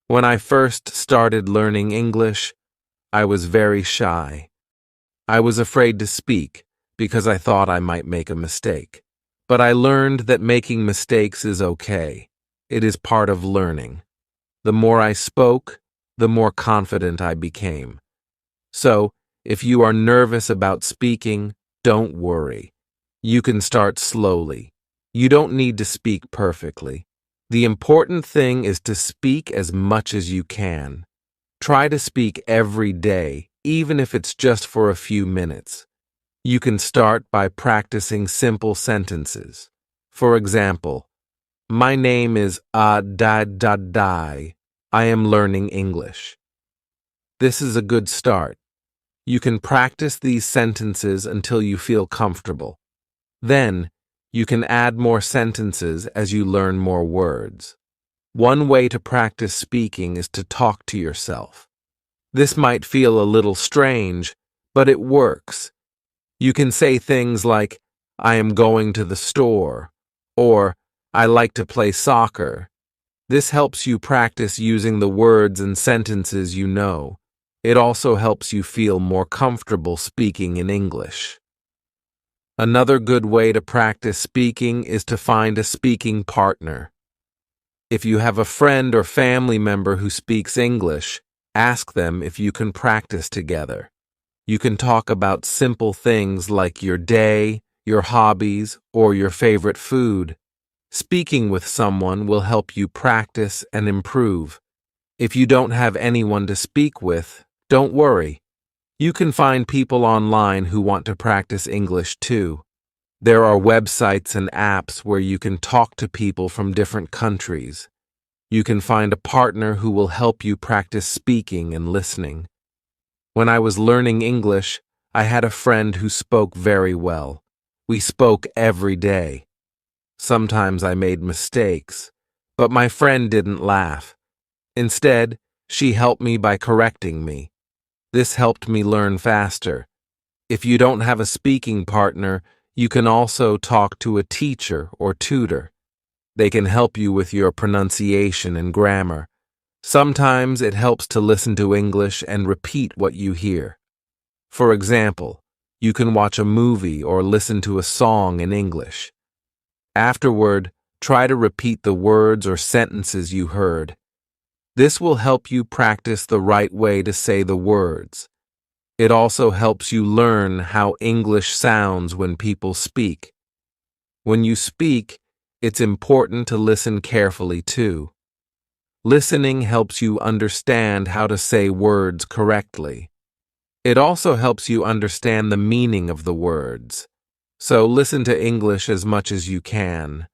When I first started learning English, I was very shy. I was afraid to speak because I thought I might make a mistake. But I learned that making mistakes is okay. It is part of learning. The more I spoke, the more confident I became. So, if you are nervous about speaking, don't worry. You can start slowly. You don't need to speak perfectly. The important thing is to speak as much as you can. Try to speak every day, even if it's just for a few minutes. You can start by practicing simple sentences. For example, my name is Dai. I am learning English. This is a good start. You can practice these sentences until you feel comfortable. Then, you can add more sentences as you learn more words. One way to practice speaking is to talk to yourself. This might feel a little strange, but it works. You can say things like, I am going to the store, or I like to play soccer. This helps you practice using the words and sentences you know. It also helps you feel more comfortable speaking in English. Another good way to practice speaking is to find a speaking partner. If you have a friend or family member who speaks English, ask them if you can practice together. You can talk about simple things like your day, your hobbies, or your favorite food. Speaking with someone will help you practice and improve. If you don't have anyone to speak with, don't worry. You can find people online who want to practice English too. There are websites and apps where you can talk to people from different countries. You can find a partner who will help you practice speaking and listening. When I was learning English, I had a friend who spoke very well. We spoke every day. Sometimes I made mistakes, but my friend didn't laugh. Instead, she helped me by correcting me. This helped me learn faster. If you don't have a speaking partner, you can also talk to a teacher or tutor. They can help you with your pronunciation and grammar. Sometimes it helps to listen to English and repeat what you hear. For example, you can watch a movie or listen to a song in English. Afterward, try to repeat the words or sentences you heard. This will help you practice the right way to say the words. It also helps you learn how English sounds when people speak. When you speak, it's important to listen carefully too. Listening helps you understand how to say words correctly. It also helps you understand the meaning of the words. So listen to English as much as you can.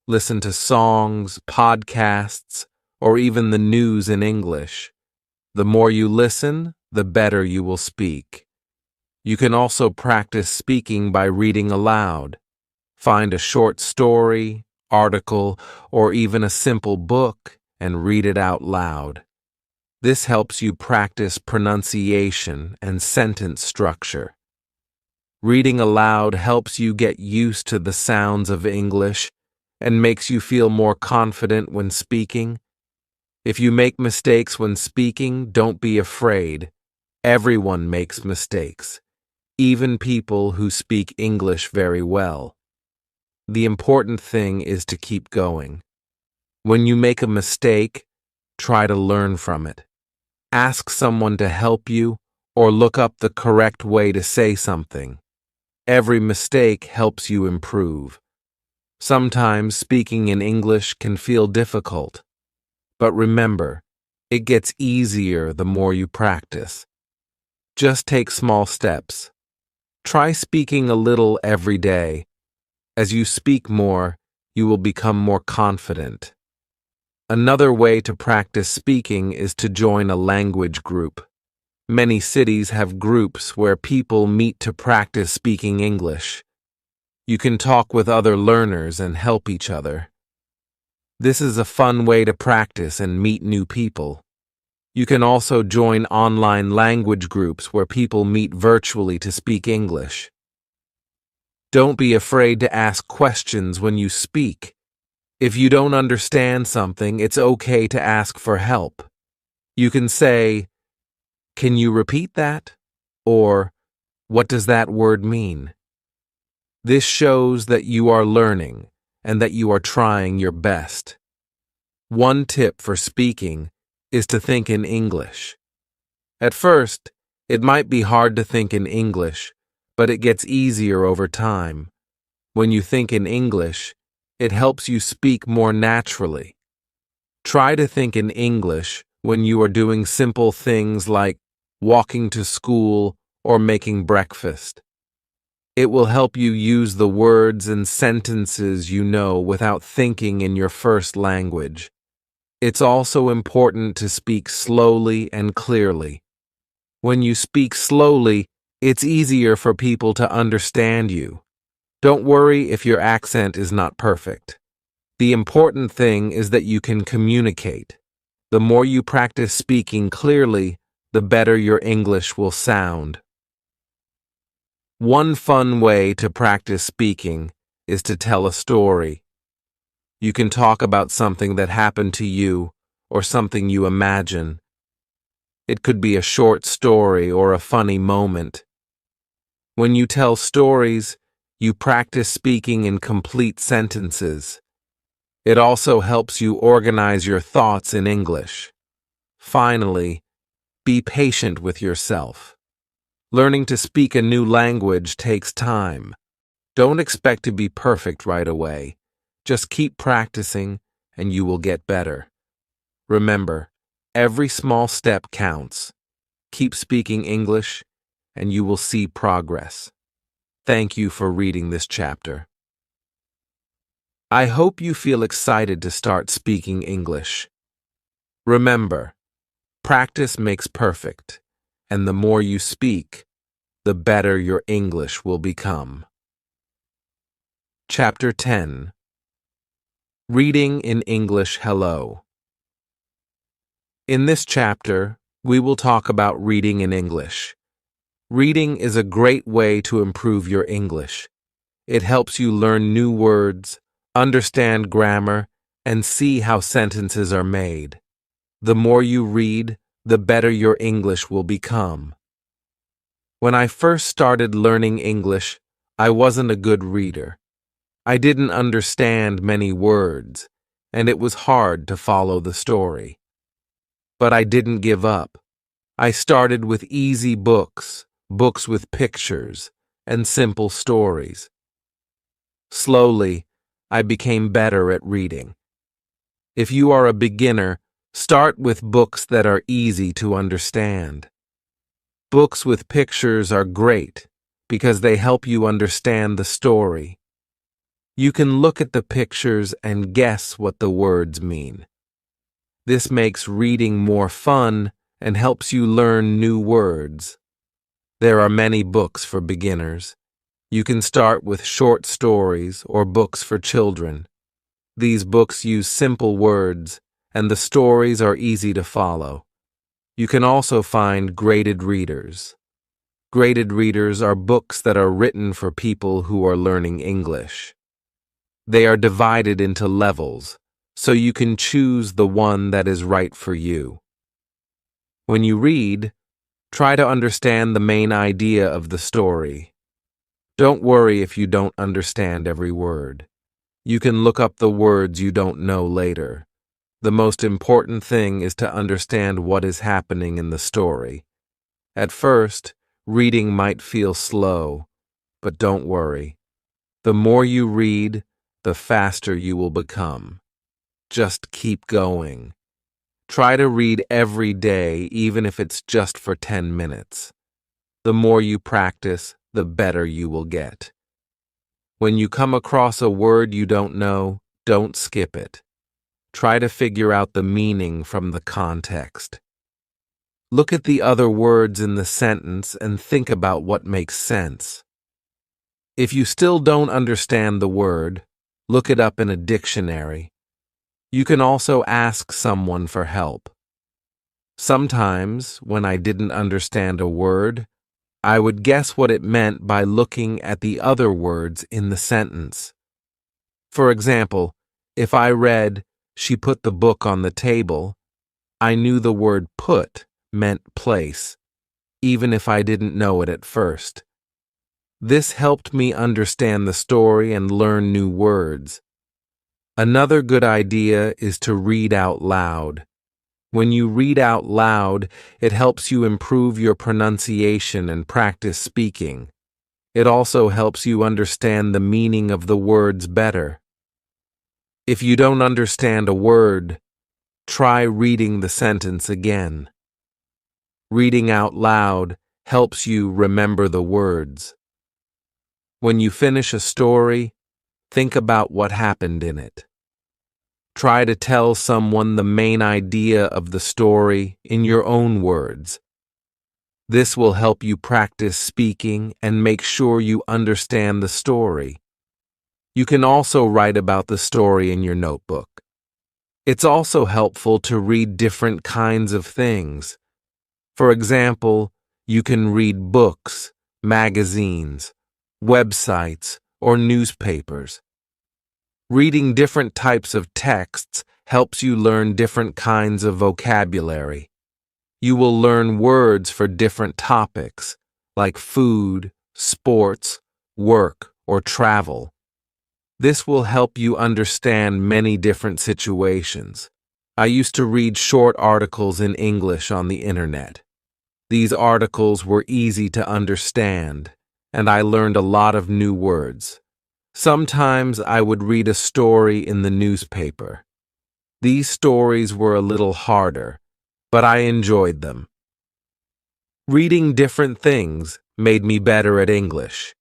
Listen to songs, podcasts, or even the news in English. The more you listen, the better you will speak. You can also practice speaking by reading aloud. Find a short story, article, or even a simple book and read it out loud. This helps you practice pronunciation and sentence structure. Reading aloud helps you get used to the sounds of English and makes you feel more confident when speaking. If you make mistakes when speaking, don't be afraid. Everyone makes mistakes, even people who speak English very well. The important thing is to keep going. When you make a mistake, try to learn from it. Ask someone to help you or look up the correct way to say something. Every mistake helps you improve. Sometimes speaking in English can feel difficult. But remember, it gets easier the more you practice. Just take small steps. Try speaking a little every day. As you speak more, you will become more confident. Another way to practice speaking is to join a language group. Many cities have groups where people meet to practice speaking English. You can talk with other learners and help each other. This is a fun way to practice and meet new people. You can also join online language groups where people meet virtually to speak English. Don't be afraid to ask questions when you speak. If you don't understand something, it's okay to ask for help. You can say, "Can you repeat that?" Or, "What does that word mean?" This shows that you are learning and that you are trying your best. One tip for speaking is to think in English. At first, it might be hard to think in English, but it gets easier over time. When you think in English, it helps you speak more naturally. Try to think in English when you are doing simple things like walking to school or making breakfast. It will help you use the words and sentences you know without thinking in your first language. It's also important to speak slowly and clearly. When you speak slowly, it's easier for people to understand you. Don't worry if your accent is not perfect. The important thing is that you can communicate. The more you practice speaking clearly, the better your English will sound. One fun way to practice speaking is to tell a story. You can talk about something that happened to you or something you imagine. It could be a short story or a funny moment. When you tell stories, you practice speaking in complete sentences. It also helps you organize your thoughts in English. Finally, be patient with yourself. Learning to speak a new language takes time. Don't expect to be perfect right away. Just keep practicing and you will get better. Remember, every small step counts. Keep speaking English and you will see progress. Thank you for reading this chapter. I hope you feel excited to start speaking English. Remember, practice makes perfect, and the more you speak, the better your English will become. Chapter 10. Reading in English Hello. In this chapter, we will talk about reading in English. Reading is a great way to improve your English. It helps you learn new words, understand grammar, and see how sentences are made. The more you read, the better your English will become. When I first started learning English, I wasn't a good reader. I didn't understand many words, and it was hard to follow the story. But I didn't give up. I started with easy books, books with pictures, and simple stories. Slowly, I became better at reading. If you are a beginner, start with books that are easy to understand. Books with pictures are great because they help you understand the story. You can look at the pictures and guess what the words mean. This makes reading more fun and helps you learn new words. There are many books for beginners. You can start with short stories or books for children. These books use simple words, and the stories are easy to follow. You can also find graded readers. Graded readers are books that are written for people who are learning English. They are divided into levels, so you can choose the one that is right for you. When you read, try to understand the main idea of the story. Don't worry if you don't understand every word. You can look up the words you don't know later. The most important thing is to understand what is happening in the story. At first, reading might feel slow, but don't worry. The more you read, the faster you will become. Just keep going. Try to read every day, even if it's just for 10 minutes. The more you practice, the better you will get. When you come across a word you don't know, don't skip it. Try to figure out the meaning from the context. Look at the other words in the sentence and think about what makes sense. If you still don't understand the word, look it up in a dictionary. You can also ask someone for help. Sometimes, when I didn't understand a word, I would guess what it meant by looking at the other words in the sentence. For example, if I read, "She put the book on the table," I knew the word put meant place, even if I didn't know it at first. This helped me understand the story and learn new words. Another good idea is to read out loud. When you read out loud, it helps you improve your pronunciation and practice speaking. It also helps you understand the meaning of the words better. If you don't understand a word, try reading the sentence again. Reading out loud helps you remember the words. When you finish a story, think about what happened in it. Try to tell someone the main idea of the story in your own words. This will help you practice speaking and make sure you understand the story. You can also write about the story in your notebook. It's also helpful to read different kinds of things. For example, you can read books, magazines, websites, or newspapers. Reading different types of texts helps you learn different kinds of vocabulary. You will learn words for different topics, like food, sports, work, or travel. This will help you understand many different situations. I used to read short articles in English on the internet. These articles were easy to understand, and I learned a lot of new words. Sometimes I would read a story in the newspaper. These stories were a little harder, but I enjoyed them. Reading different things made me better at English.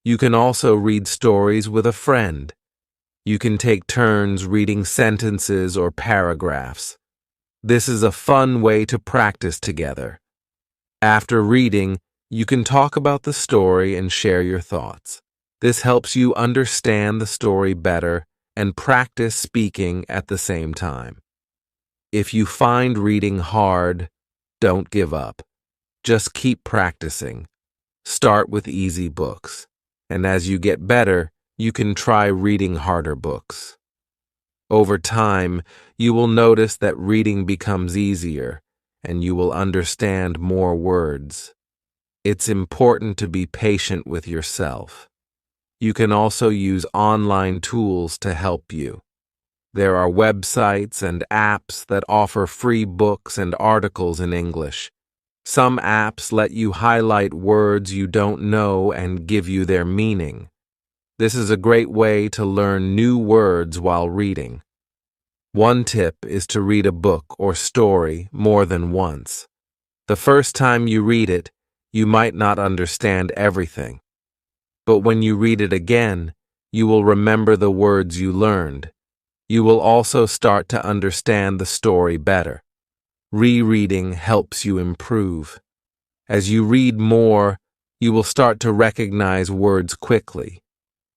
You can also read stories with a friend. You can take turns reading sentences or paragraphs. This is a fun way to practice together. After reading, you can talk about the story and share your thoughts. This helps you understand the story better and practice speaking at the same time. If you find reading hard, don't give up. Just keep practicing. Start with easy books, and as you get better, you can try reading harder books. Over time, you will notice that reading becomes easier, and you will understand more words. It's important to be patient with yourself. You can also use online tools to help you. There are websites and apps that offer free books and articles in English. Some apps let you highlight words you don't know and give you their meaning. This is a great way to learn new words while reading. One tip is to read a book or story more than once. The first time you read it, you might not understand everything. But when you read it again, you will remember the words you learned. You will also start to understand the story better. Rereading helps you improve. As you read more, you will start to recognize words quickly.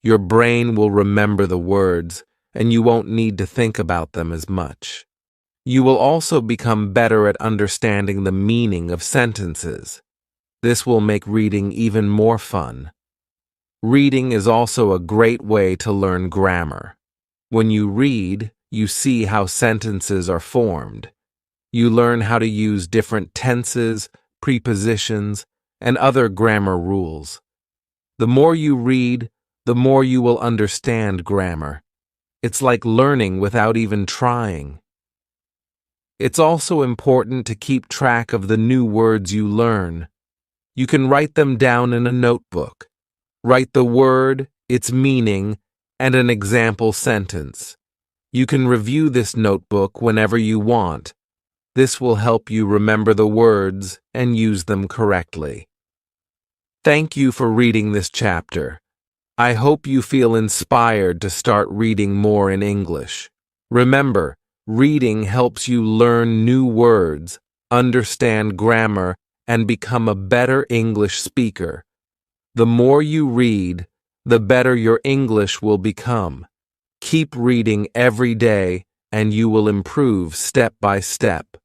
Your brain will remember the words, and you won't need to think about them as much. You will also become better at understanding the meaning of sentences. This will make reading even more fun. Reading is also a great way to learn grammar. When you read, you see how sentences are formed. You learn how to use different tenses, prepositions, and other grammar rules. The more you read, the more you will understand grammar. It's like learning without even trying. It's also important to keep track of the new words you learn. You can write them down in a notebook. Write the word, its meaning, and an example sentence. You can review this notebook whenever you want. This will help you remember the words and use them correctly. Thank you for reading this chapter. I hope you feel inspired to start reading more in English. Remember, reading helps you learn new words, understand grammar, and become a better English speaker. The more you read, the better your English will become. Keep reading every day, and you will improve step by step.